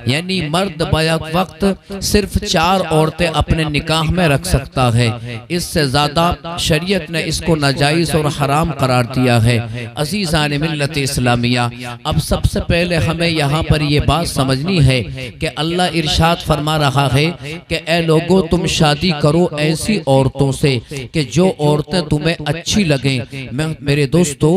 یعنی مرد بیک وقت صرف 4 عورتیں اپنے نکاح میں رکھ سکتا ہے، اس سے زیادہ شریعت نے اس کو ناجائز اور حرام قرار دیا ہے۔ عزیزان ملت اسلامیہ، اب سب سے پہلے ہمیں یہاں پر یہ بات سمجھنی ہے کہ اللہ ارشاد فرما رہا ہے کہ اے لوگو تم شادی کرو ایسی عورتوں سے کہ جو عورتیں تمہیں اچھی لگیں۔ میرے دوستو،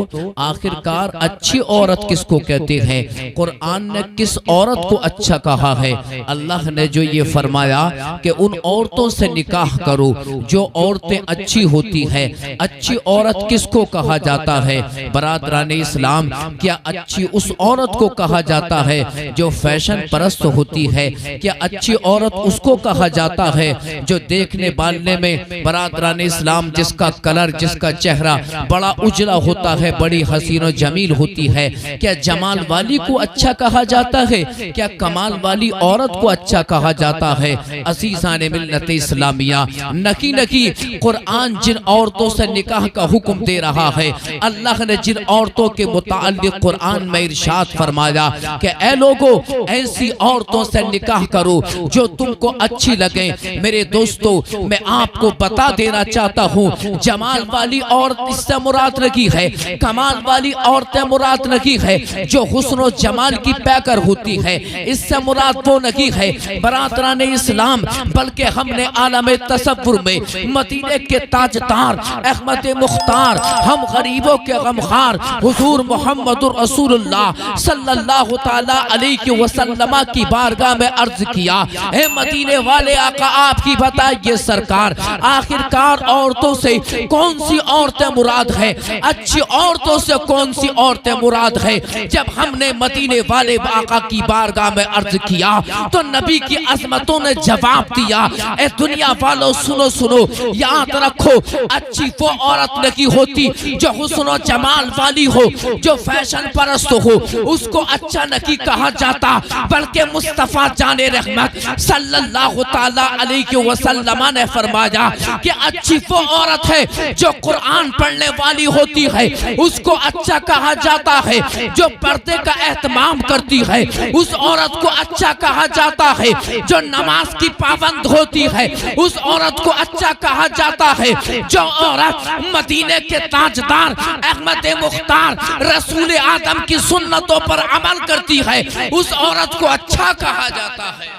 آخرکار اچھی عورت کس کو کہتے ہیں؟ قرآن نے کس عورت کو اچھا کہا ہے؟ اللہ نے جو یہ فرمایا کہ ان عورتوں سے نکاح کرو جو عورتیں اچھی ہوتی ہے۔ اچھی عورت کس کو کہا جاتا ہے؟ برادران اسلام، کیا اچھی اس عورت کو کہا جاتا ہے جو فیشن پرست ہوتی ہے؟ کیا اچھی عورت اس کو کہا جاتا ہے جو دیکھنے بالنے میں برادران اسلام جس کا کلر، جس کا چہرہ بڑا اجلا ہوتا ہے، بڑی حسین و جمیل ہوتی ہے؟ کیا جمال والی کو اچھا کہا جاتا ہے؟ کیا کمال والی عورت کو اچھا کہا جاتا ہے؟ عزیزان ملت اسلامیہ، نکی قرآن جن عورتوں سے نکاح کا حکم دے رہا ہے، اللہ نے جن عورتوں کے متعلق قرآن میں ارشاد فرمایا کہ اے لوگو ایسی عورتوں سے نکاح کرو جو تم کو اچھی لگیں۔ میرے دوستو، میں آپ کو بتا دینا چاہتا ہوں، جمال والی عورت اس سے مراد نہیں ہے، کمال والی عورتیں مراد نہیں ہے جو حسن و جمال کی پیکر ہوتی ہے، اس سے مراد وہ نہیں ہے برادران اسلام، بلکہ ہم نے عالم تصور میں مدینے کے تاجدار احمد مختار، ہم غریبوں کے غمخوار حضور محمد رسول اللہ صلی اللہ تعالی علیہ وسلم کی بارگاہ میں عرض کیا، اے مدینے والے آقا آپ کی بتائیے سرکار، آخرکار عورتوں سے کون سی عورتیں مراد ہے؟ اچھی عورتوں سے کون سی عورتیں مراد ہے؟ جب ہم نے مدینے والے آقا کی بارگاہ میں عرض کیا تو نبی کی عظمتوں نے جواب دیا، اے دنیا والوں سنو، یاد رکھو، اچھی وہ عورت نہیں ہوتی جو حسن و جمال والی ہو، جو فیشن پرست ہو، اس کو اچھا نہیں کہا جاتا، بلکہ مصطفیٰ جان رحمت صلی اللہ تعالی علیہ وسلم نے فرمایا کہ اچھی وہ عورت ہے جو قرآن پڑھنے والی ہوتی ہے، اس کو اچھا کہا جاتا ہے، جو پردے کا اہتمام کرتی ہے اس عورت کو اچھا کہا جاتا ہے، جو نماز کی پابند ہوتی ہے اس عورت کو اچھا کہا جاتا ہے، جو عورت مدینے کے تاجدار احمد مختار رسول آدم کی سنتوں پر عمل کرتی ہے اس عورت کو اچھا کہا جاتا ہے۔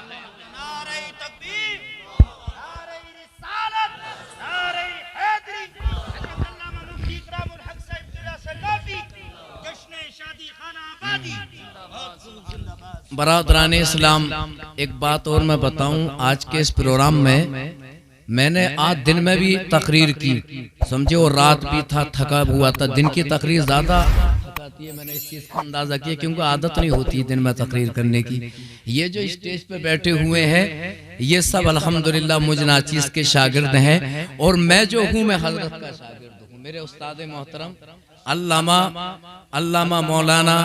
برادران اسلام، ایک بات اور میں بتاؤں، آج کے اس پروگرام میں نے آج دن میں بھی تقریر کی، سمجھے، اور رات بھی تھا، تھکا ہوا تھا، دن کی تقریر زیادہ تھکاتی ہے، میں نے اس چیز کا اندازہ کیا کیونکہ عادت نہیں ہوتی دن میں تقریر کرنے کی۔ یہ جو اسٹیج پہ بیٹھے ہوئے ہیں یہ سب الحمدللہ مجھ ناچیز کے شاگرد ہیں، اور میں جو ہوں میں حضرت کا شاگرد ہوں۔ میرے استاد محترم علامہ مولانا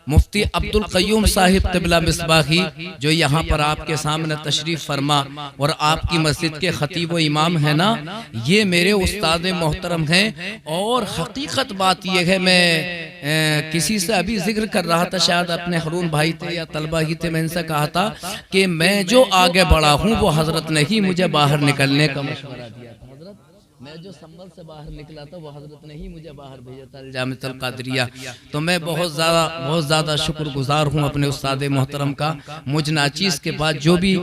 مفتی عبدالقیوم صاحب قبلہ مصباحی جو یہاں پر آپ کے سامنے تشریف فرما اور آپ کی مسجد کے خطیب و امام ہیں نا، یہ میرے استاد محترم ہیں۔ اور حقیقت بات یہ ہے، میں کسی سے ابھی ذکر کر رہا تھا، شاید اپنے ہارون بھائی تھے یا طلبہ ہی تھے، میں ان سے کہا تھا کہ میں جو آگے بڑھا ہوں وہ حضرت نے ہی مجھے باہر نکلنے کا مشورہ دیا تھا۔ میں جو سنبل سے باہر نکلا تھا وہ حضرت نے ہی مجھے باہر بھیجا تھا الجامعۃ القادریہ۔ تو میں بہت زیادہ شکر گزار ہوں اپنے استاد محترم کا۔ مجھ ناچیز کے بعد جو بھی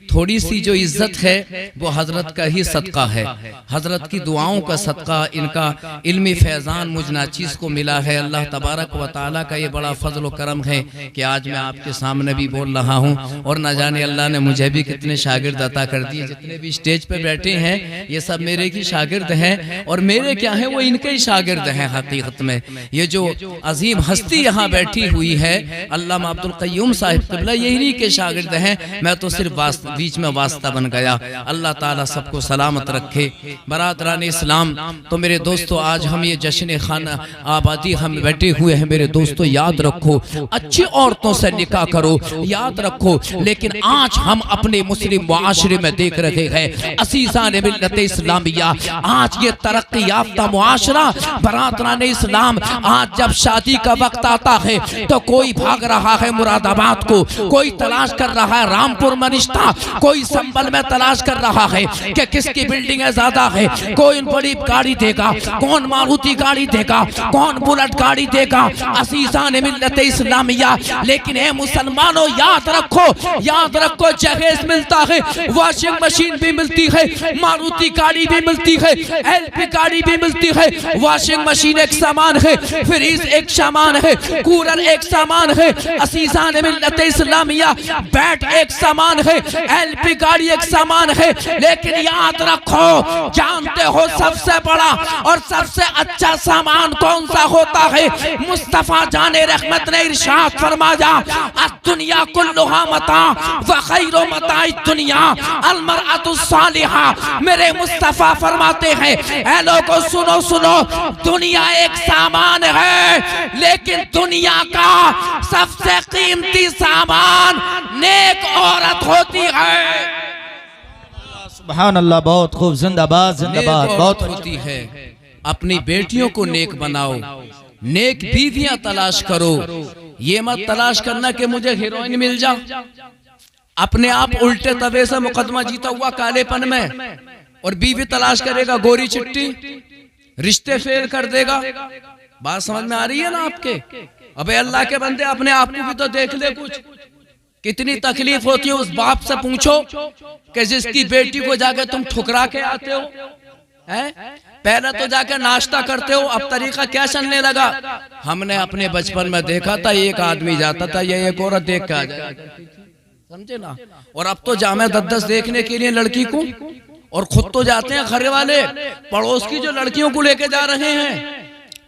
تھوڑی سی جو عزت ہے وہ حضرت کا ہی صدقہ ہے، حضرت کی دعاؤں کا صدقہ، ان کا علمی فیضان مجھ ناچیز کو ملا ہے۔ اللہ تبارک و تعالیٰ کا یہ بڑا فضل و کرم ہے کہ آج میں آپ کے سامنے بھی بول رہا ہوں، اور نہ جانے اللہ نے مجھے بھی کتنے شاگرد عطا کر دیے۔ جتنے بھی اسٹیج پہ بیٹھے ہیں یہ سب میرے کی شاگرد ہیں، اور میرے کیا ہیں وہ ان کے ہی شاگرد ہیں۔ حقیقت میں یہ جو عظیم ہستی یہاں بیٹھی ہوئی ہے علامہ عبدالقیوم صاحب قبلہ، یہی کے شاگرد ہیں، میں تو صرف بیچ میں واسطہ بن گیا۔ اللہ تعالیٰ سب کو سلامت رکھے۔ برادران اسلام، تو میرے دوستو آج ہم یہ جشن خانہ آبادی ہم بیٹھے ہوئے ہیں، میرے دوستو یاد رکھو اچھی عورتوں سے نکاح کرو، یاد رکھو۔ لیکن آج ہم اپنے مسلم معاشرے میں دیکھ رہے ہیں عزیزان ملت اسلامیہ، آج یہ ترقی یافتہ معاشرہ برادران اسلام، آج جب شادی کا وقت آتا ہے تو کوئی بھاگ رہا ہے مراد آباد کو، کوئی تلاش کر رہا ہے رامپور میں رشتہ، کوئی سنبل میں تلاش کر رہا ہے کہ کس کی بلڈنگیں زیادہ ہے، کون بڑی گاڑی دے گا، کون ماروتی گاڑی دے گا، کون بلٹ گاڑی دے گا۔ عزیزان ملت اسلامیہ، لیکن اے مسلمانوں یاد رکھو جہیز ملتا ہے، واشنگ مشین بھی ملتی ہے، ماروتی گاڑی بھی ملتی ہے، ایل پی گاڑی بھی ملتی ہے۔ واشنگ مشین ایک سامان ہے، فریز ایک سامان ہے، کولر ایک سامان ہے۔ عزیزان ملت اسلامیہ، بیٹ ایک سامان ہے، ایل پی گاڑی ایک سامان ہے، لیکن یاد رکھو جانتے ہو سب سے بڑا اور سب سے اچھا سامان کون سا ہوتا ہے؟ مصطفیٰ جان رحمت نے ارشاد فرمایا الدنیا کلھا متاع وخیر متاع الدنیا المرأۃ الصالحہ۔ میرے مصطفیٰ فرماتے ہیں اے لوگو سنو، دنیا ایک سامان ہے، لیکن دنیا کا سب سے قیمتی سامان نیک عورت ہوتی ہے۔ سبحان اللہ، بہت خوب، زندہ باد زندہ باد، بہت ہوتی ہے۔ اپنی بیٹیوں کو نیک بناؤ، نیک بیویاں تلاش کرو، یہ مت تلاش کرنا کہ مجھے ہیروئن مل جا۔ اپنے آپ الٹے طبع سے مقدمہ جیتا ہوا کالے پن میں، اور بیوی تلاش کرے گا گوری چٹی، رشتے فیل کر دے گا۔ بات سمجھ میں آ رہی ہے نا آپ کے؟ ابے اللہ کے بندے اپنے آپ کو بھی تو دیکھ لے، کچھ کتنی تکلیف ہوتی ہے اس باپ سے پوچھو کہ جس کی بیٹی کو جا کے تم ٹھکرا کے آتے ہو۔ پہلے تو جا کے ناشتہ کرتے ہو، اب طریقہ کیا چلنے لگا؟ ہم نے اپنے بچپن میں دیکھا تھا ایک آدمی جاتا تھا یا ایک عورت دیکھ کے آ جائے، سمجھے نا؟ اور اب تو جامع ددس دیکھنے کے لیے لڑکی کو، اور خود تو جاتے ہیں گھر والے پڑوس کی جو لڑکیوں کو لے کے جا رہے ہیں۔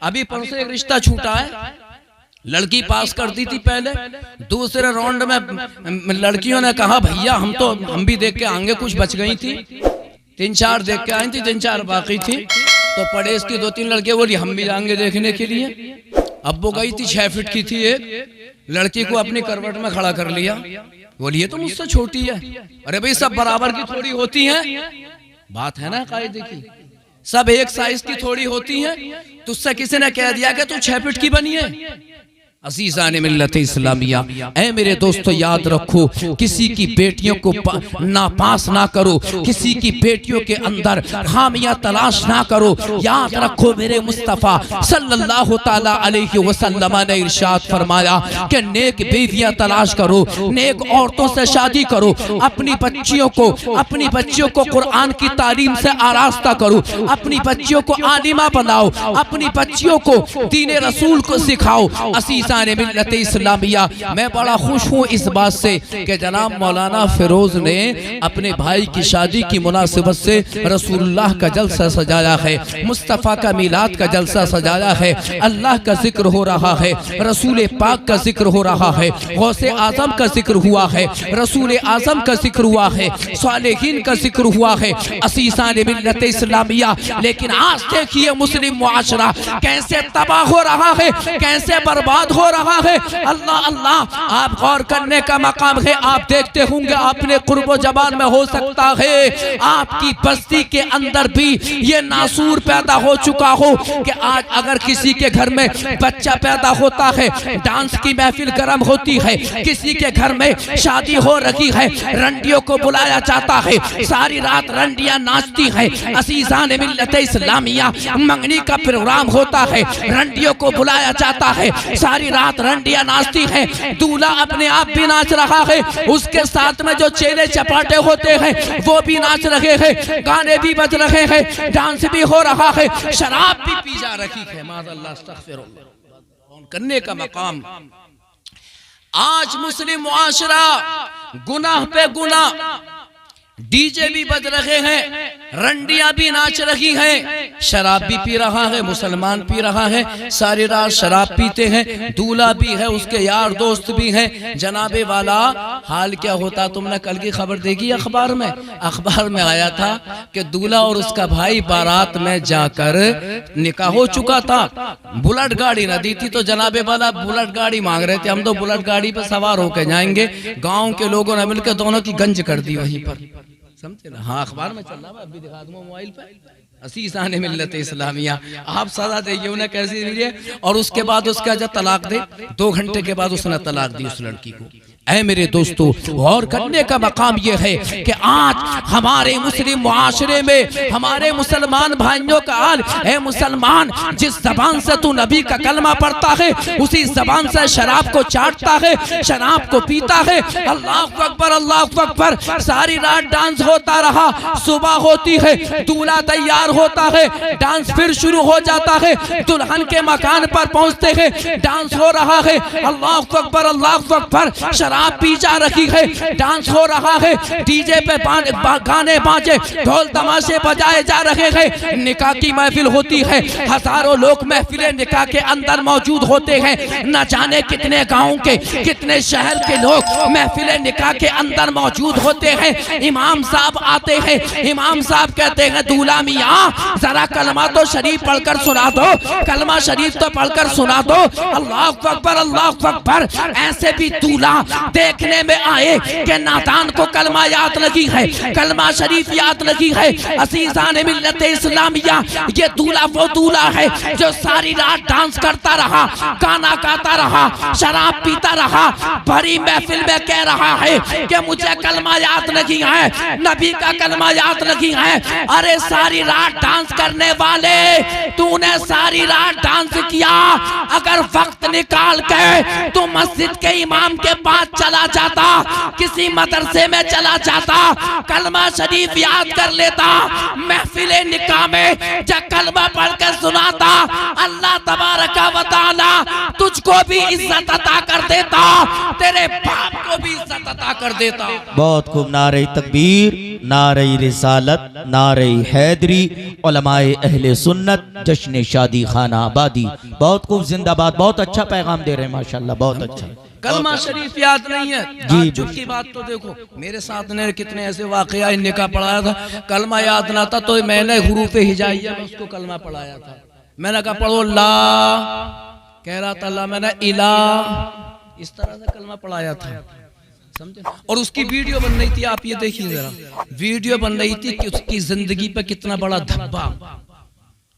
ابھی پرسوں ایک رشتہ چھوٹا ہے، لڑکی پاس کر دی تھی پہلے، دوسرے راؤنڈ میں لڑکیوں نے کہا بھیا ہم بھی دیکھ کے آنگے، کچھ بچ گئی تھی، 3-4 دیکھ کے آئی تھی، 3-4 باقی تھی، تو پڑیس کی 2-3 لڑکے بولی ہم بھی جائیں گے دیکھنے کے لیے۔ اب وہ گئی تھی 6 فٹ کی تھی، ایک لڑکی کو اپنی کروٹ میں کھڑا کر لیا، بولی یہ تو مجھ سے چھوٹی ہے۔ ارے بھئی سب برابر کی تھوڑی ہوتی ہیں، بات ہے نا قاعدے کی، سب ایک سائز کی تھوڑی ہوتی ہیں۔ تجھ سے کسی نے کہہ دیا کہ تو 6 فٹ کی بنی ہے؟ عزیزان ملت اسلامیہ، اے میرے دوستو یاد رکھو، کسی کی بیٹیوں کو ناپاس نہ کرو، کسی کی بیٹیوں کے اندر خامیاں تلاش نہ کرو۔ یاد رکھو میرے مصطفیٰ صلی اللہ تعالیٰ علیہ وسلم نے ارشاد فرمایا کہ نیک بیویاں تلاش کرو، نیک عورتوں سے شادی کرو، اپنی بچیوں کو قرآن کی تعلیم سے آراستہ کرو، اپنی بچیوں کو عالمہ بناؤ، اپنی بچیوں کو دین رسول کو سکھاؤ۔ عزیزان ملت اسلامیہ، میں بڑا خوش ہوں اس بات سے کہ جناب مولانا فیروز نے اپنے بھائی کی شادی کی مناسبت سے رسول اللہ کا جلسہ سجایا ہے، مصطفیٰ کا میلاد کا جلسہ سجایا ہے، اللہ کا ذکر ہو رہا ہے، رسول پاک کا ذکر ہو رہا ہے، غوث اعظم کا ذکر ہوا ہے، رسول اعظم کا ذکر ہوا ہے، صالحین کا ذکر ہوا ہے۔ عزیزان ملت اسلامیہ، لیکن آج دیکھیے مسلم معاشرہ کیسے تباہ ہو رہا ہے، کیسے برباد ہو رہا ہے۔ اللہ اللہ، آپ غور کرنے کا مقام ہے۔ آپ دیکھتے ہوں گے اپنے قرب و جبال میں، ہو سکتا ہے آپ کی بستی کے اندر بھی یہ ناسور پیدا ہو چکا ہو کہ آج اگر کسی کے گھر میں بچہ پیدا ہوتا ہے، ڈانس کی محفل گرم ہوتی ہے، کسی کے گھر میں شادی ہو رہی ہے، رنڈیوں کو بلایا جاتا ہے، ساری رات رنڈیاں ناچتی ہیں۔ عزیزان ملت اسلامیہ، منگنی کا پروگرام ہوتا ہے، رنڈیوں کو بلایا جاتا ہے، ساری رات رنڈیاں ناچتی ہیں، دولہا اپنے آپ بھی ناچ رہا ہے، اس کے ساتھ میں جو چیلے چپاٹے ہوتے ہیں وہ بھی ناچ رہے ہیں، گانے بھی بج رہے ہیں، ڈانس بھی ہو رہا ہے، شراب بھی پی جا رہی ہے۔ معاذ اللہ، استغفر اللہ، کرنے کا مقام۔ آج مسلم معاشرہ گناہ پہ گناہ، ڈی جے بھی بج رہے ہیں، رنڈیاں بھی ناچ رہی ہیں، شراب بھی پی رہا ہے، مسلمان پی رہا ہے، ساری رات شراب پیتے ہیں، دولہا بھی ہے، اس کے یار دوست بھی ہیں۔ جناب والا، حال کیا ہوتا تم نے کل کی خبر دیکھی اخبار میں آیا تھا کہ دولہا اور اس کا بھائی بارات میں جا کر نکاح ہو چکا تھا، بلٹ گاڑی نہ دی تھی تو جناب والا بلٹ گاڑی مانگ رہے تھے، ہم تو بلٹ گاڑی پہ سوار ہو کے جائیں گے، گاؤں کے لوگوں نے مل کے دونوں کی گنج کر دی وہیں پر، سمجھے نا؟ ہاں اخبار میں چل رہا ہے، ابھی دکھا دوں موبائل پہ، عزیزان ملت اسلامیہ آپ سزا دیئے انہیں کیسی دیئے اور اس کے بعد اس کا جب طلاق دے 2 گھنٹے کے بعد اس نے طلاق دی اس لڑکی کو. اے میرے دوستو غور کرنے کا مقام یہ ہے کہ آج ہمارے مسلم معاشرے میں ہمارے مسلمان بھائیوں کا حال، اے مسلمان جس زبان سے تو نبی کا کلمہ پڑھتا ہے اسی زبان سے شراب کو چاٹتا ہے، شراب کو پیتا ہے. اللہ اکبر اللہ اکبر. ساری رات ڈانس ہوتا رہا، صبح ہوتی ہے دولہا تیار ہوتا ہے، ڈانس پھر شروع ہو جاتا ہے، دلہن کے مکان پر پہنچتے ہیں، ڈانس ہو رہا ہے. اللہ اکبر اللہ اکبر. شراب پی جا رہی ہے، ڈانس ہو رہا ہے، ڈی جے پہ گانے باجے، ڈھول تماشے بجائے جا رہے ہیں. نکاح کی محفل ہوتی ہے، ہزاروں لوگ محفل نکاح کے اندر موجود ہوتے ہیں. نہ جانے کتنے گاؤں کے کتنے شہر کے لوگ محفل نکاح کے اندر موجود ہوتے ہیں. امام صاحب آتے ہیں، امام صاحب کہتے ہیں دولہا میاں ذرا کلمہ تو شریف پڑھ کر سنا دو، کلمہ شریف تو پڑھ کر سنا دو. اللہ اکبر اللہ اکبر. ایسے بھی دولہا دیکھنے میں آئے کہ نادان کو کلمہ یاد لگی ہے، کلمہ شریف یاد لگی ہے. عزیزان ملت اسلامیہ یہ دولہا وہ دولہا ہے جو ساری رات ڈانس کرتا رہا، گانا گاتا رہا، شراب پیتا رہا، بھری محفل میں کہہ رہا ہے کہ مجھے کلمہ یاد لگی ہے، نبی کا کلمہ یاد لگی ہے. ارے ساری رات ڈانس کرنے والے تو نے ساری رات ڈانس کیا، اگر وقت نکال کے تو مسجد کے امام کے پاس چلا جاتا، کسی مدرسے میں چلا جاتا، کلمہ شریف یاد کر لیتا، محفل نکاح میں جب کلمہ پڑھ کر سناتا، اللہ تبارک و تعالی تجھ کو بھی عزت عطا کر دیتا، تیرے باپ کو بھی عزت عطا کر دیتا. بہت خوب. نعرہ تکبیر، نعرہ رسالت، نعرہ حیدری، علماء اہل سنت، جشن شادی خانہ آبادی. بہت خوب، زندہ باد. بہت اچھا پیغام دے رہے ہیں ماشاءاللہ، بہت اچھا. کلمہ شریف یاد نہیں ہے. تعجب کی بات تو دیکھو، میرے ساتھ نے کتنے ایسے واقعہ نکاح پڑھایا تھا، کلمہ یاد نہ تھا تو میں نے حروف ہجائیہ میں اس کو کلمہ پڑھایا تھا. میں نے کہا پڑھو لا، کہہ رہا تھا لا، میں نے الہ، اس طرح سے کلمہ پڑھایا تھا. سمجھے؟ اور اس کی ویڈیو بن رہی تھی، آپ یہ دیکھیں ذرا، ویڈیو بن رہی تھی کہ اس کی زندگی پہ کتنا بڑا دھبا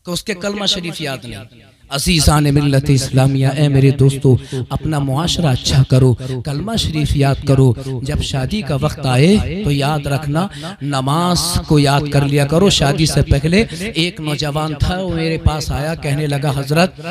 کہ اس کے کلمہ شریف یاد نہیں. عزیزان ملت اسلامیہ اے میرے دوستو اپنا معاشرہ اچھا کرو، کلمہ شریف یاد کرو. جب شادی کا وقت آئے تو یاد رکھنا نماز کو یاد کر لیا کرو. شادی سے پہلے ایک نوجوان تھا، وہ میرے پاس آیا، کہنے لگا حضرت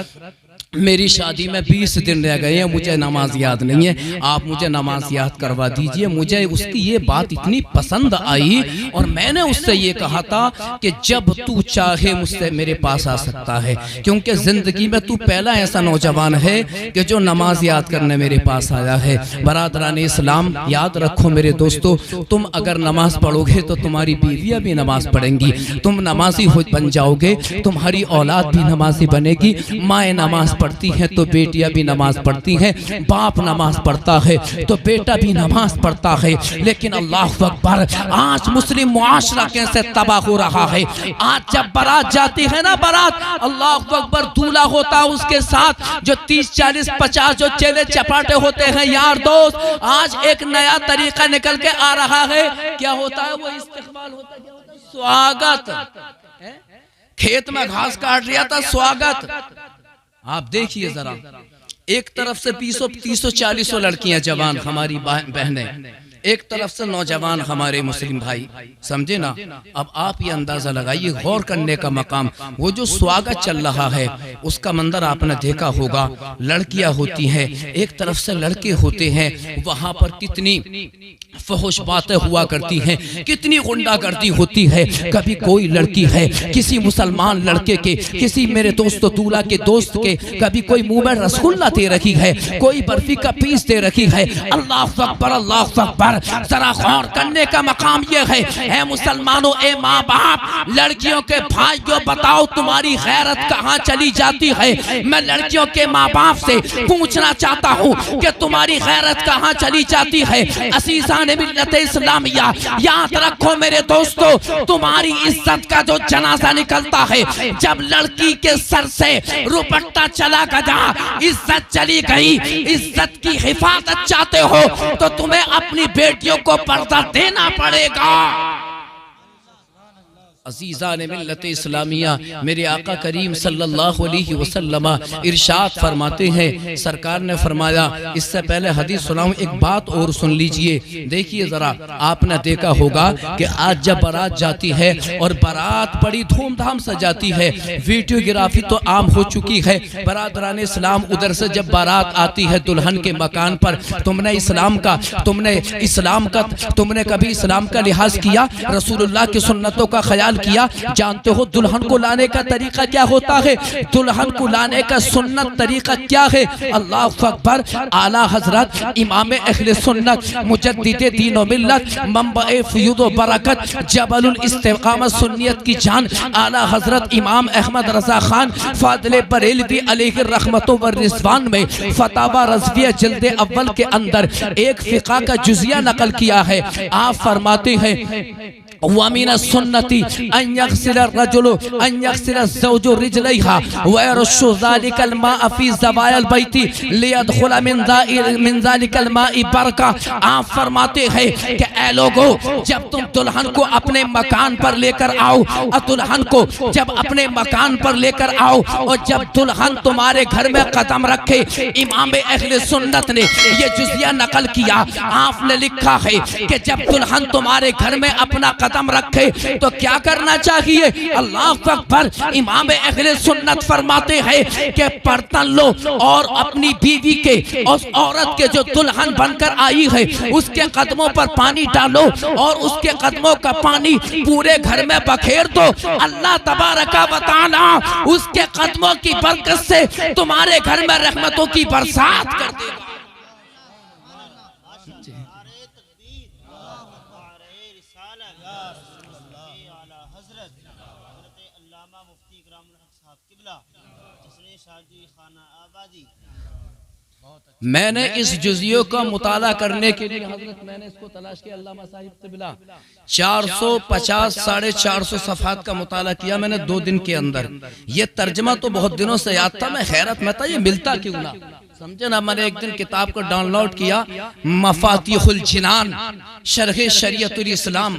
میری شادی میں 20 دن رہ گئے ہیں، مجھے نماز یاد نہیں ہے، آپ مجھے نماز یاد کروا دیجئے. مجھے اس کی یہ بات اتنی پسند آئی اور میں نے اس سے یہ کہا تھا کہ جب تو چاہے مجھ سے میرے پاس آ سکتا ہے، کیونکہ زندگی میں تو پہلا ایسا نوجوان ہے کہ جو نماز یاد کرنے میرے پاس آیا ہے. برادران اسلام یاد رکھو میرے دوستو، تم اگر نماز پڑھو گے تو تمہاری بیویاں بھی نماز پڑھیں گی، تم نمازی بن جاؤ گے، تمہاری اولاد بھی نمازی بنے گی. مائیں نماز پڑھتی ہیں تو بیٹیاں بھی نماز پڑھتی ہیں، باپ نماز پڑھتا ہے تو بیٹا بھی نماز پڑھتا ہے. لیکن اللہ اکبر، آج مسلم معاشرہ کیسے تباہ ہو رہا ہے. آج جب بارات جاتی ہے نا، بارات اللہ اکبر، دولہا ہوتا ہے اس کے ساتھ جو 30 40 50 جو چیلے چپاٹے ہوتے ہیں یار دوست. آج ایک نیا طریقہ نکل کے آ رہا ہے، کیا ہوتا ہے؟ وہ استقبال ہوتا ہے، سواگت. کھیت میں گھاس کاٹ رہا تھا، سواگت. آپ دیکھئے ذرا، ایک طرف سے 30 40 لڑکیاں جوان ہماری بہنیں، ایک طرف سے نوجوان ہمارے مسلم بھائی. سمجھے نا؟ اب آپ یہ اندازہ لگائیے، غور کرنے کا مقام، وہ جو سواگت چل رہا ہے اس کا منظر آپ نے دیکھا ہوگا. لڑکیاں ہوتی ہیں، ایک طرف سے لڑکے ہوتے ہیں، وہاں پر کتنی فحش باتیں ہوا کرتی ہیں، کتنی غنڈہ گردی ہوتی ہے. کبھی کوئی لڑکی ہے کسی مسلمان لڑکے کے، کسی میرے دوست دولہا کے دوست کے، کبھی کوئی منہ میں رسگلہ دے رکھی ہے، کوئی برفی کا پیس دے رکھی ہے. اللہ اکبر اللہ اکبر. ذرا غور کرنے کا مقام یہ ہے، اے مسلمانوں، اے ماں باپ، لڑکیوں کے بھائیوں، بتاؤ تمہاری غیرت کہاں چلی جاتی ہے؟ میں لڑکیوں کے ماں باپ سے پوچھنا چاہتا ہوں کہ تمہاری غیرت کہاں چلی جاتی ہے؟ عزیزان ملت اسلامیہ یاد رکھو میرے دوستو، تمہاری عزت کا جو جنازہ نکلتا ہے، جب لڑکی کے سر سے روپٹہ چلا گیا، عزت چلی گئی. عزت کی حفاظت چاہتے ہو تو تمہیں اپنی بیٹیوں کو پردہ دینا پڑے گا. عزیزان ملت اسلامیہ، میرے آقا کریم صلی اللہ علیہ وسلم ارشاد فرماتے ہیں، سرکار نے فرمایا، اس سے پہلے حدیث سناؤں، ایک بات اور سن لیجئے، دیکھیے ذرا، آپ نے دیکھا ہوگا کہ آج جب بارات جاتی ہے اور بارات بڑی دھوم دھام سے جاتی ہے، ویڈیوگرافی تو عام ہو چکی ہے، برادران اسلام ادھر سے جب بارات آتی ہے دلہن کے مکان پر، تم نے کبھی اسلام کا لحاظ کیا؟ رسول اللہ کی سنتوں کا خیال کیا؟ جانتے ہو دلہن کو لانے کا طریقہ کیا ہوتا ہے؟ دلہن کو لانے کا سنت طریقہ کیا ہے؟ اللہ اکبر! اعلیٰ حضرت امام اہل سنت، مجدد دین و ملت، منبع فیض و برکت، جبل الاستقامت سنیت کی جان، اعلیٰ حضرت امام احمد رضا خان فاضل بریلوی علیہ الرحمت والرضوان میں فتاوی رضویہ جلد اول کے اندر ایک فقہ کا جزیہ نقل کیا ہے۔ آپ فرماتے ہیں، وَمِنَ السُّنَّةِ أَن يَغْسِلَ الزَّوْجُ رِجْلَيْهَا وَيَرُشُّ ذَلِكَ الْمَاءَ فِي زَوَايَا الْبَيْتِ لِيَدْخُلَ مِن ذَلِكَ الْمَاءِ بَرَكَةٌ۔ آپ فرماتے ہیں کہ اے لوگو، جب تم دلہن کو اپنے مکان پر لے کر آؤ، دلہن کو جب اپنے مکان پر لے کر آؤ، اور جب دلہن تمہارے گھر میں قدم رکھے، امام اہل سنت نے یہ جزیہ نقل کیا، آپ نے لکھا ہے کہ جب دلہن تمہارے گھر میں اپنا قدم رکھے تو کیا کرنا چاہیے؟ اللہ اکبر! امام اہل سنت فرماتے ہیں کہ برتن لو اور اپنی بیوی کے، اس عورت کے جو دلہن بن کر آئی ہے، اس کے قدموں پر پانی ڈالو اور اس کے قدموں کا پانی پورے گھر میں بکھیر دو۔ اللہ تبارک و تعالی اس کے قدموں کی برکت سے تمہارے گھر میں رحمتوں کی برسات کر دے گا۔ میں نے اس جزیوں کا مطالعہ کرنے کے لیے حضرت میں نے اس کو تلاش کیا، علامہ صاحب طبلہ 450 450 صفحات کا مطالعہ کیا میں نے 2 دن کے اندر۔ یہ ترجمہ تو بہت دنوں سے یاد تھا، میں حیرت میں تھا یہ ملتا کیوں نہ، سمجھے نا۔ میں نے ایک دن کتاب کو ڈاؤن لوڈ کیا، مفاتیح الجنان شرح شریعت الاسلام،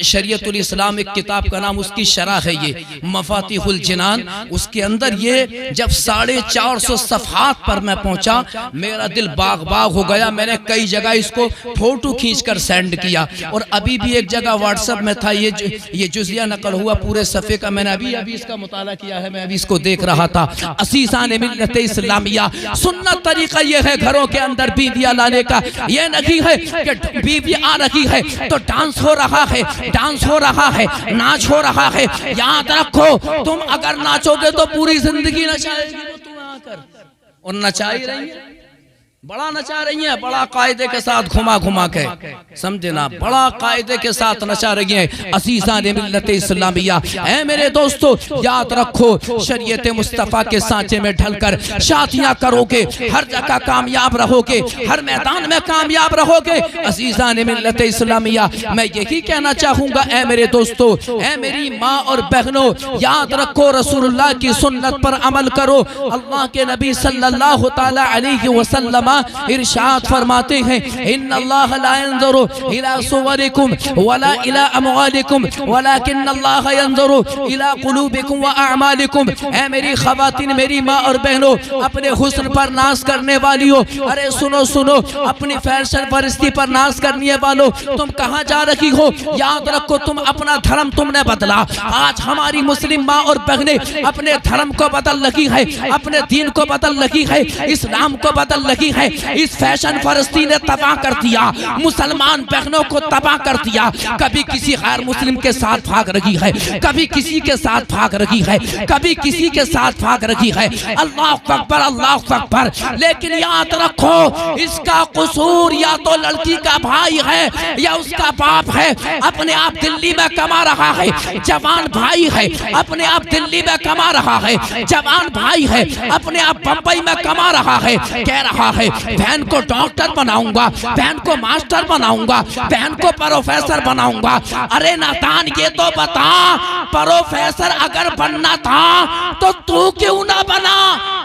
شریعت الاسلام ایک کتاب کا نام، اس کی شرح ہے یہ مفاتیح الجنان۔ اس کے اندر یہ جب 450 صفحات پر میں پہنچا، میرا دل باغ باغ ہو گیا۔ میں نے کئی جگہ اس کو فوٹو کھینچ کر سینڈ کیا، اور ابھی بھی ایک جگہ واٹس ایپ میں تھا یہ جزیہ نقل ہوا پورے صفحے کا، میں نے ابھی اس کا مطالعہ کیا ہے، میں ابھی اس کو دیکھ رہا تھا۔ عزیزان ملت اسلامیہ، سنت طریقہ یہ ہے گھروں کے اندر بیویاں لانے کا، یہ نہیں ہے کہ بیوی آ رہی ہے تو ڈانس ہو رہا ہے، ڈانس ہو رہا ہے، ناچ ہو رہا ہے۔ یاد رکھو، تم اگر ناچو گے تو پوری زندگی نچائے گی وہ تم آ کر، اور نچائی رہی ہے، بڑا نچا رہی ہیں، بڑا قاعدے کے ساتھ گھما گھما کے، سمجھے نا، بڑا قاعدے کے ساتھ نچا رہی ہیں۔ عزیزان ملت اسلامیہ، اے میرے دوستو، یاد رکھو، شریعت مصطفیٰ کے سانچے میں ڈھل کر شادیاں کرو گے، ہر جگہ کامیاب رہو گے، ہر میدان میں کامیاب رہو گے۔ عزیزان ملت اسلامیہ، میں یہی کہنا چاہوں گا، اے میرے دوستو، اے میری ماں اور بہنوں، یاد رکھو، رسول اللہ کی سنت پر عمل کرو۔ اللہ کے نبی صلی اللہ تعالی علیہ وسلم ارشاد فرماتے ہیں، ان اللہ لا ينظر الى صورکم ولا الى اموالکم ولكن اللہ ينظر الى قلوبکم واعمالکم۔ اے میری خواتین، میری ماں اور بہنوں، اپنے حسن پر ناز کرنے والیوں، ارے سنو سنو، اپنی فیشن پرستی پر ناز کرنے والوں، تم کہاں جا رہی ہو؟ یاد رکھو، تم اپنا دھرم تم نے بدلا۔ آج ہماری مسلم ماں اور بہنیں اپنے دھرم کو بدل رہی ہے، اپنے دین کو بدل رہی ہے، اسلام کو بدل رہی ہے۔ اس فیشن پرستی نے تباہ کر دیا، مسلمان بہنوں کو تباہ کر دیا۔ کبھی کسی غیر مسلم کے ساتھ بھاگ رہی ہے، کبھی کسی کے ساتھ بھاگ رہی ہے، کبھی کسی کے ساتھ بھاگ رہی ہے۔ اللہ اکبر، اللہ اکبر۔ لیکن یاد رکھو، اس کا قصور یا تو لڑکی کا بھائی ہے یا اس کا باپ ہے۔ اپنے آپ دلی میں کما رہا ہے، جوان بھائی ہے، اپنے آپ دلی میں کما رہا ہے، جوان بھائی ہے، اپنے آپ بمبئی میں کما رہا ہے، کہہ رہا ہے بہن کو ڈاکٹر بناؤں گا، بہن کو ماسٹر بناؤں گا، بہن کو پروفیسر بناؤں گا۔ ارے نادان، یہ تو بتا، پروفیسر اگر بننا تھا تو کیوں نہ بنا؟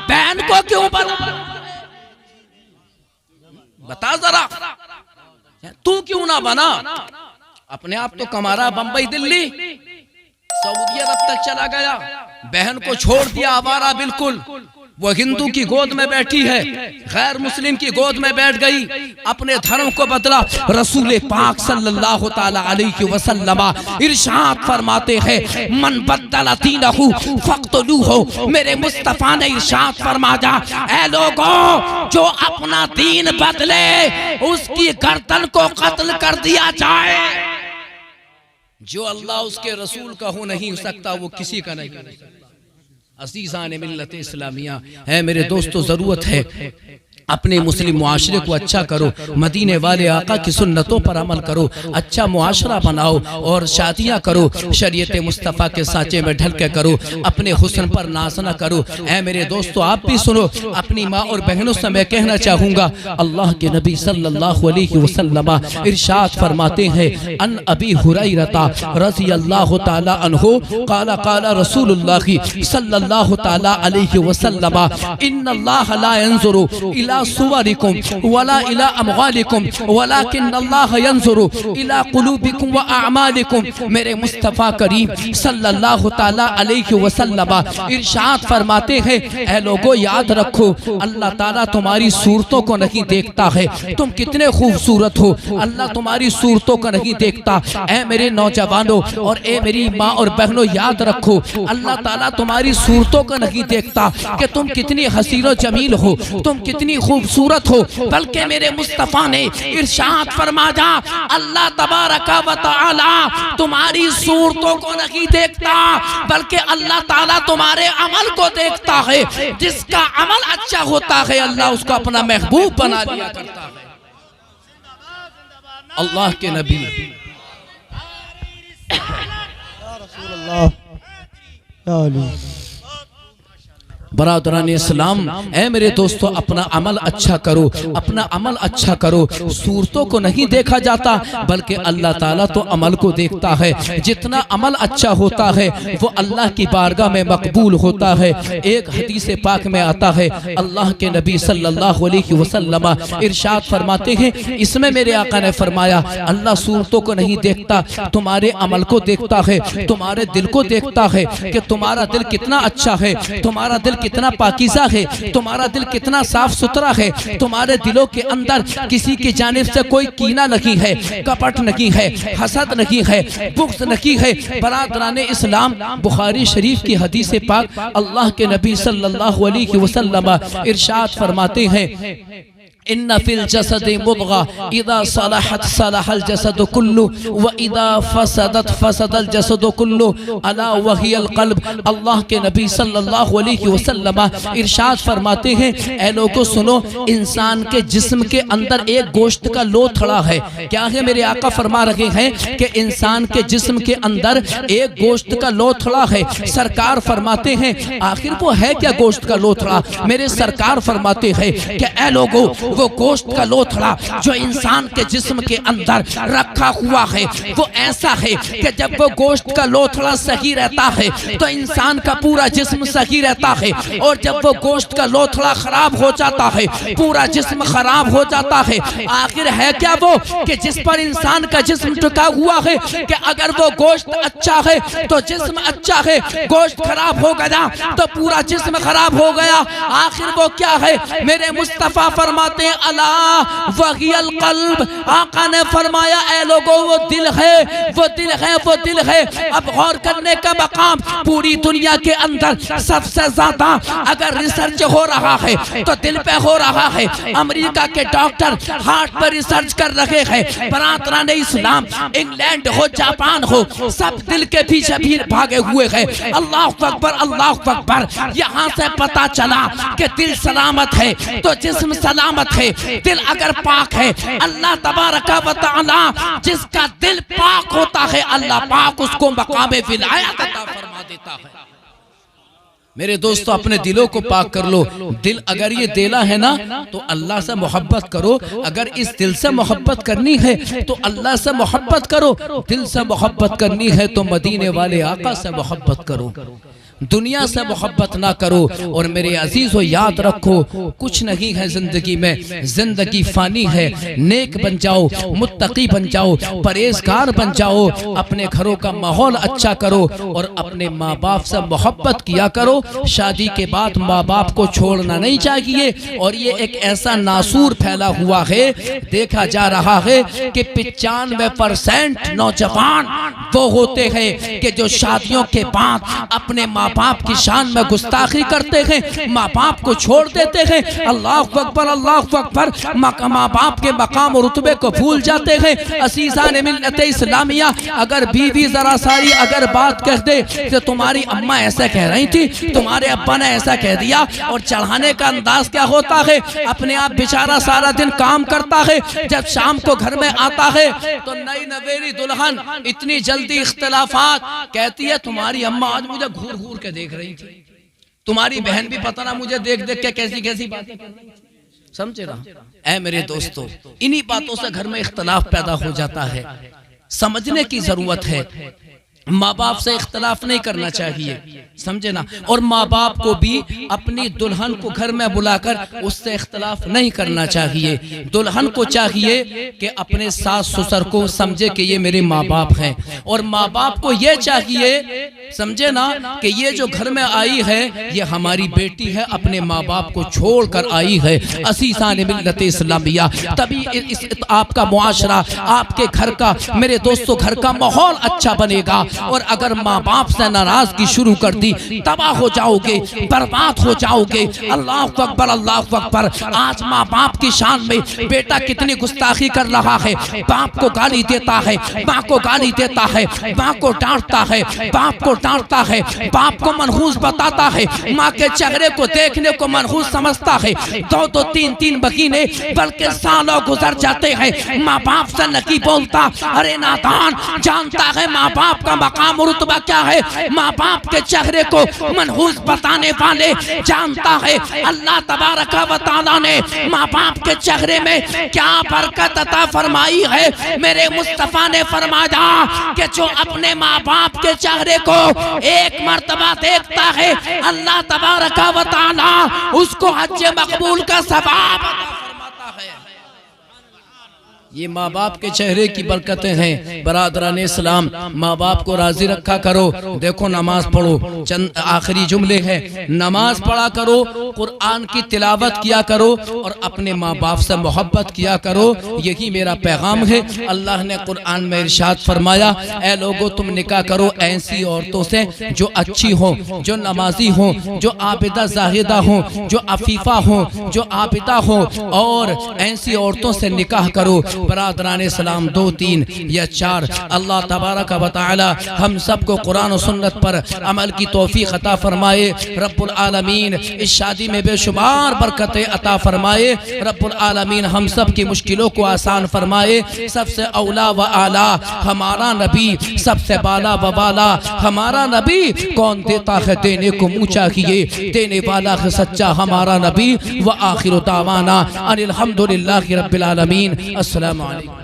بہن کو کیوں بنا؟ بتا ذرا، تو کیوں نہ بنا؟ اپنے آپ تو کما رہا بمبئی دلی، سعودیت اب تک چلا گیا، بہن کو چھوڑ دیا آوارہ بالکل، وہ ہندو کی گود میں بیٹھی ہے، غیر مسلم کی گود میں بیٹھ گئی، اپنے دھرم کو بدلا۔ رسول پاک صلی اللہ تعالی علیہ وسلم ارشاد فرماتے ہیں من بدل دینہ فاقتلوہ، میرے مصطفیٰ نے ارشاد فرمایا اے لوگوں جو اپنا دین بدلے اس کی گردن کو قتل کر دیا جائے۔ جو اللہ اس کے رسول کا ہو نہیں سکتا وہ کسی کا نہیں ہو سکتا۔ عزیزان ملت اسلامیہ ہے میرے دوستو، ضرورت ہے اپنے مسلم معاشرے کو اچھا کرو، مدینے والے آقا کی سنتوں پر عمل کرو، اچھا معاشرہ بناؤ اور شادیاں کرو، شریعت مصطفیٰ کے سانچے میں ڈھل کے کرو، اپنے حسن پر ناز نہ کرو۔ اے میرے دوستو آپ بھی سنو، اپنی ماں اور بہنوں سے میں کہنا چاہوں گا، اللہ کے نبی صلی اللہ علیہ وسلم ارشاد فرماتے ہیں ان ابی ہریرہ رضی اللہ تعالی عنہ قال قال رسول اللہ صلی اللہ تعالی علیہ وسلم ان اللہ لا ينظر الى صوركم ولا الى اموالكم ولكن الله ينظر الى قلوبكم واعمالكم۔ میرے مصطفیٰ کریم صلی اللہ تعالی علیہ وسلم ارشاد فرماتے ہیں اے لوگوں یاد رکھو اللہ تعالیٰ تمہاری صورتوں کو نہیں دیکھتا ہے، تم کتنے خوبصورت ہو اللہ تمہاری صورتوں کو نہیں دیکھتا۔ اے میرے نوجوانوں اور اے میری ماں اور بہنوں یاد رکھو اللہ تعالیٰ تمہاری صورتوں کو نہیں دیکھتا کہ تم کتنی حسین و جمیل ہو، تم کتنی خوبصورت ہو، بلکہ میرے مصطفیٰ نے ارشاد فرمایا اللہ تبارک و تعالی تمہاری صورتوں کو نہیں دیکھتا بلکہ اللہ تعالیٰ تمہارے عمل کو دیکھتا ہے۔ جس کا عمل اچھا ہوتا ہے اللہ اس کو اپنا محبوب بنا لیا کرتا ہے۔ اللہ کے نبی برادران اسلام اے میرے دوستو اپنا عمل اچھا کرو، اپنا عمل اچھا کرو، صورتوں کو نہیں دیکھا جاتا بلکہ اللہ تعالیٰ تو عمل کو دیکھتا ہے۔ جتنا عمل اچھا ہوتا ہے وہ اللہ کی بارگاہ میں مقبول ہوتا ہے۔ ایک حدیث پاک میں آتا ہے اللہ کے نبی صلی اللہ علیہ وسلم ارشاد فرماتے ہیں اس میں میرے آقا نے فرمایا اللہ صورتوں کو نہیں دیکھتا، تمہارے عمل کو دیکھتا ہے، تمہارے دل کو دیکھتا ہے کہ تمہارا دل کتنا اچھا ہے، تمہارا دل کتنا پاکیزہ ہے، تمہارا دل کتنا صاف ستھرا ہے، تمہارے دلوں کے اندر کسی کی جانب سے کوئی کینہ نہیں ہے، کپٹ نہیں ہے، حسد نہیں ہے، بغض نہیں ہے۔ برادران اسلام بخاری شریف کی حدیث پاک اللہ کے نبی صلی اللہ علیہ وسلم ارشاد فرماتے ہیں ان فی الجسد مضغہ اذا صلحت صلح الجسد کلو واذا فسدت فسد الجسد کلو الا وہی القلب۔ اللہ کے نبی صلی اللہ علیہ وسلم ارشاد فرماتے ہیں اے لوگوں سنو انسان کے جسم کے اندر ایک گوشت کا لوتھڑا ہے۔ کیا ہے میرے آقا فرما رہے ہیں کہ انسان کے جسم کے اندر ایک گوشت کا لوتھڑا ہے۔ سرکار فرماتے ہیں آخر وہ ہے کیا گوشت کا لوتھڑا؟ میرے سرکار فرماتے ہیں کہ اے لوگوں وہ گوشت کا لوتھڑا جو انسان کے جسم کے اندر رکھا ہوا ہے وہ ایسا ہے کہ جب وہ گوشت کا لوتھڑا صحیح رہتا ہے تو انسان کا پورا جسم صحیح رہتا ہے، اور جب وہ گوشت کا لوتھڑا خراب ہو جاتا ہے پورا جسم خراب ہو جاتا ہے۔ آخر ہے کیا وہ کہ جس پر انسان کا جسم ٹکا ہوا ہے کہ اگر وہ گوشت اچھا ہے تو جسم اچھا ہے، گوشت خراب ہو گیا تو پورا جسم خراب ہو گیا۔ آخر وہ کیا ہے؟ میرے مصطفیٰ فرماتے ہیں اللہ وہی القلب۔ آقا نے فرمایا اے لوگوں وہ دل ہے، وہ دل ہے، وہ دل ہے۔ اب غور کرنے کا مقام پوری دنیا کے اندر سب سے زیادہ اگر ریسرچ ہو رہا ہے تو دل پہ ہو رہا ہے۔ امریکہ کے ڈاکٹر ہارٹ پر ریسرچ کر رہے ہیں۔ برادران اسلام انگلینڈ ہو جاپان ہو سب دل کے پیچھے بھی بھاگے ہوئے ہیں۔ اللہ اکبر اللہ اکبر۔ یہاں سے پتا چلا کہ دل سلامت ہے تو جسم سلامت ہے۔ دل اگر پاک ہے اللہ تبارک و تعالی جس کا دل پاک ہوتا ہے اللہ پاک اس کو مقام ولایت عطا فرما دیتا ہے۔ میرے دوستو اپنے دلوں کو پاک کر لو۔ دل اگر یہ دیلا ہے نا تو اللہ سے محبت کرو۔ اگر اس دل سے محبت کرنی ہے تو اللہ سے محبت کرو۔ دل سے محبت کرنی ہے تو مدینے والے آقا سے محبت کرو۔ دنیا سے محبت نہ کرو۔ اور میرے عزیزو یاد رکھو کچھ نہیں ہے زندگی میں، زندگی فانی ہے۔ نیک بن جاؤ، متقی بن جاؤ، پرہیزگار بن جاؤ، اپنے گھروں کا ماحول اچھا کرو اور اپنے ماں باپ سے محبت کیا کرو۔ شادی کے بعد ماں باپ کو چھوڑنا نہیں چاہیے۔ اور یہ ایک ایسا ناسور پھیلا ہوا ہے، دیکھا جا رہا ہے کہ 95% نوجوان وہ ہوتے ہیں کہ جو شادیوں کے بعد اپنے ماں باپ کی شان میں گستاخی کرتے ہیں، ماں باپ کو چھوڑ دیتے ہیں۔ اللہ اکبر، اللہ اکبر، ماں باپ کے مقام اور رتبے کو بھول جاتے ہیں۔ عزیزان ملت اسلامیہ، اگر بیوی ذرا ساری اگر بات کہہ دے کہ تمہاری اماں ایسا کہہ رہی تھی، تمہارے ابا نے ایسا کہہ دیا، اور چڑھانے کا انداز کیا ہوتا ہے، اپنے آپ بیچارہ سارا دن کام کرتا ہے، جب شام کو گھر میں آتا ہے تو نئی نویلی دلہن اتنی جلدی اختلافات، کہتی ہے تمہاری اماں آج مجھے گھور گھور کے دیکھ رہی تھی، تمہاری بہن بھی پتہ نہ مجھے دیکھ دیکھ کے کیسی کیسی باتیں کر رہی تھی۔ سمجھے رہا؟ اے میرے دوستو، انہی باتوں سے گھر میں اختلاف پیدا ہو جاتا ہے۔ سمجھنے کی ضرورت ہے، ماں باپ سے اختلاف نہیں کرنا چاہیے، سمجھے نا؟ اور ماں باپ کو بھی اپنی دلہن کو گھر میں بلا کر اس سے اختلاف نہیں کرنا چاہیے۔ دلہن کو چاہیے کہ اپنے ساس سسر کو سمجھے کہ یہ میرے ماں باپ ہیں، اور ماں باپ کو یہ چاہیے، سمجھے نا، کہ یہ جو گھر میں آئی ہے یہ ہماری بیٹی ہے، اپنے ماں باپ کو چھوڑ کر آئی ہے۔ عزیزان ملت اسلامیہ، تبھی آپ کا معاشرہ، آپ کے گھر کا، میرے دوستو، گھر کا ماحول اچھا بنے گا۔ اور اگر ماں باپ سے ناراضگی شروع کر دی، تباہ ہو جاؤ گے، برباد ہو جاؤ گے۔ اللہ اکبر، اللہ اکبر۔ آج ماں باپ کی شان میں بیٹا کتنی گستاخی کر رہا ہے، باپ کو گالی دیتا ہے، ماں کو گالی دیتا ہے، ماں کو ڈانٹتا ہے، باپ کو ڈانٹتا ہے، باپ کو منحوس بتاتا ہے، ماں کے چہرے کو دیکھنے کو منحوس سمجھتا ہے۔ دو دو تین تین مہینے بلکہ سالوں گزر جاتے ہیں، ماں باپ سے نہیں بولتا۔ ارے نادان، جانتا ہے ماں باپ کا مقام و رتبہ کیا ہے، ماں باپ کے چہرے کو منحوس بتانے والے جانتا ہے اللہ تبارک و تعالیٰ نے ماں باپ کے چہرے میں کیا برکت عطا فرمائی ہے۔ میرے مصطفیٰ نے فرمایا کہ جو اپنے ماں باپ کے چہرے کو ایک مرتبہ دیکھتا ہے، اللہ تبارک و تعالیٰ اس کو حج مقبول کا ثواب عطا فرماتا ہے۔ یہ ماں باپ کے چہرے کی برکتیں ہیں۔ برادران اسلام، ماں باپ کو راضی رکھا کرو۔ دیکھو نماز پڑھو، چند آخری جملے ہیں، نماز پڑھا کرو، قرآن کی تلاوت کیا کرو، اور اپنے ماں باپ سے محبت کیا کرو۔ یہی میرا پیغام ہے۔ اللہ نے قرآن میں ارشاد فرمایا، اے لوگو تم نکاح کرو ایسی عورتوں سے جو اچھی ہوں، جو نمازی ہوں، جو عابدہ زاہدہ ہوں، جو عفیفہ ہوں، جو عابدہ ہوں، اور ایسی عورتوں سے نکاح کرو۔ برادران اسلام، 2 3 یا 4، اللہ تبارک و تعالی ہم سب کو قرآن و سنت پر عمل کی توفیق عطا فرمائے۔ رب العالمین اس شادی میں بے شمار برکتیں عطا فرمائے۔ رب العالمین ہم سب کی مشکلوں کو آسان فرمائے۔ سب سے اولا و اعلیٰ ہمارا نبی، سب سے بالا و بالا ہمارا نبی، کون دیتا ہے دینے کو منہ چاہیے، دینے والا ہے سچا ہمارا نبی۔ وآخر دعوانا ان الحمدللہ رب العالمین۔ السلام علیکم۔